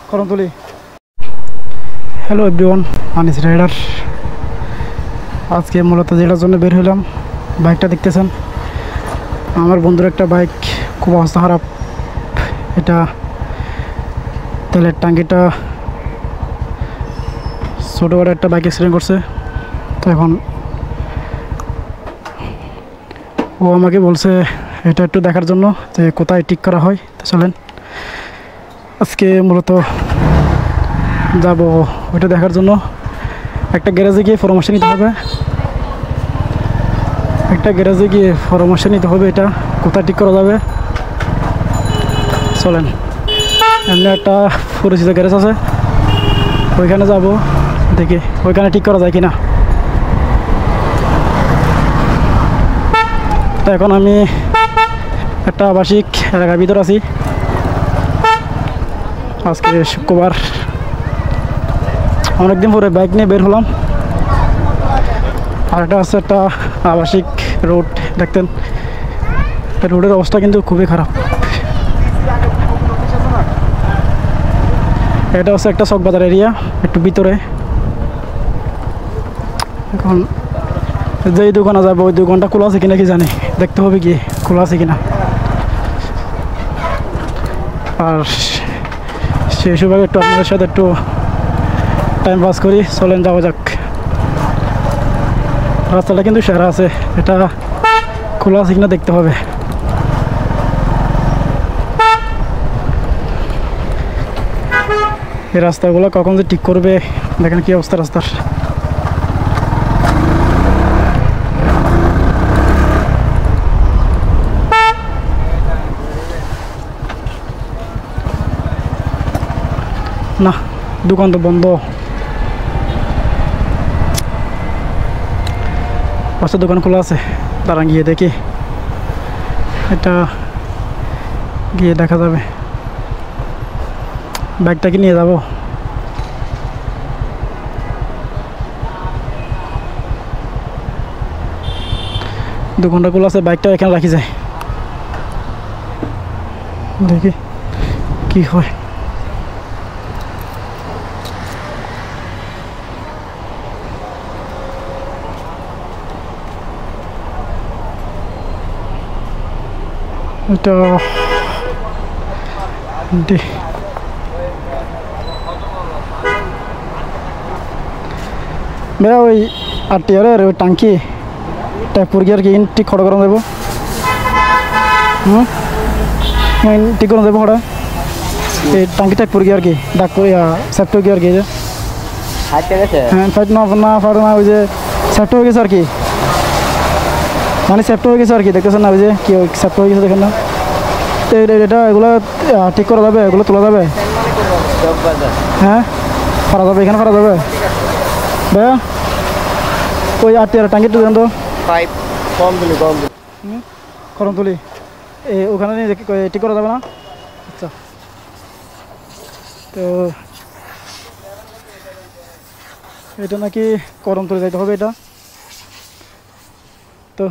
করমতলি। Hello everyone, Anis Rider. আজকে মূলত যেটার জন্য বের হলাম, বাইকটা দেখতেছেন আমার বন্ধুর একটা বাইক, খুব অবস্থা খারাপ। এটা তেলের ট্যাঙ্কিটা ছোটো বড় একটা বাইক অ্যাক্সিডেন্ট করছে। তো এখন ও আমাকে বলছে এটা একটু দেখার জন্য যে কোথায় ঠিক করা হয়। তো চলেন আজকে মূলত যাব ওইটা দেখার জন্য। একটা গ্যারেজে গিয়ে পরামর্শ নিতে হবে, এটা কোথায় ঠিক করা যাবে। চলেন, এমনি একটা পরিচিত গ্যারেজ আছে, ওইখানে যাব, দেখি ওইখানে ঠিক করা যায় কিনা। তো এখন আমি একটা আবাসিক এলাকার ভিতর আছি। আজকে শুক্রবার, অনেকদিন পরে বাইক নিয়ে বের হলাম। আর একটা আছে একটা আবাসিক রোড, দেখতেন রোডের অবস্থা কিন্তু খুবই খারাপ। এটা হচ্ছে একটা চকবাজার এরিয়া, একটু ভিতরে। এখন যেই দোকানে যাবো ওই দোকানটা খোলা আছে কিনা কি জানি, দেখতে হবে কি খোলা আছে কিনা। আর সেই সময় একটু আপনাদের সাথে একটু টাইম পাস করি। চলেন যাওয়া যাক। রাস্তাটা কিন্তু সেরা আছে, এটা খোলা আছে কিনা দেখতে হবে। এই রাস্তাগুলো কখন যে ঠিক করবে, দেখেন কি অবস্থা রাস্তার। না, দোকান তো বন্ধ। পাশে দোকান খোলা আছে, দাঁড়ান গিয়ে দেখি। এটা গিয়ে দেখা যাবে। বাইকটা কি নিয়ে যাব? দোকানটা খোলা আছে, বাইকটা এখানে রাখি যায়, দেখি কি হয়। এটা ভাইয়া ওই আটটিয়ারের ওই টাঙ্কি ট্যাপুর গিয়ে আর কি ঠিক খড় করা দেবো। ঠিক করে দেবো খড়া, এই টাঙ্কি ট্যাপুর গিয়ে আর কি ডাক করে সেপ্টো গিয়ে আর কি, যে হ্যাঁ ফাইট না ফাটো না, ওই যে সেপ্টো হয়ে গেছে আর কি, মানে সেপ্টো হয়ে গেছে আর কি, দেখতেছেন না ওই যে কি সেপ্টো হয়ে গেছে, দেখেন না। এটা এগুলো ঠিক করা যাবে, এগুলো তোলা যাবে, হ্যাঁ ফারা যাবে, এখানে ফারা যাবে ভাইয়া। ওই আটটিয়ার টাঙ্কিটা দেন তো, করমতলি ওখানে নিয়ে ঠিক করা যাবে না? আচ্ছা, তো এটা নাকি করমতলি যাইতে হবে এটা। তো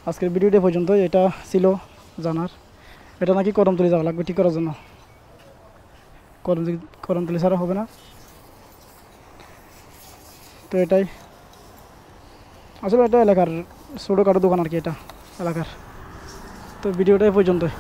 আজকের ভিডিওটা পর্যন্ত, এটা ছিল জানার। এটা নাকি করমতলি যাওয়া লাগবে ঠিক করার জন্য, করমতলি ছাড়া হবে না। তো এটাই আসলে এটা এলাকার ছোটোখাটো দোকান আর কি, এটা এলাকার। তো ভিডিওটাই পর্যন্তই।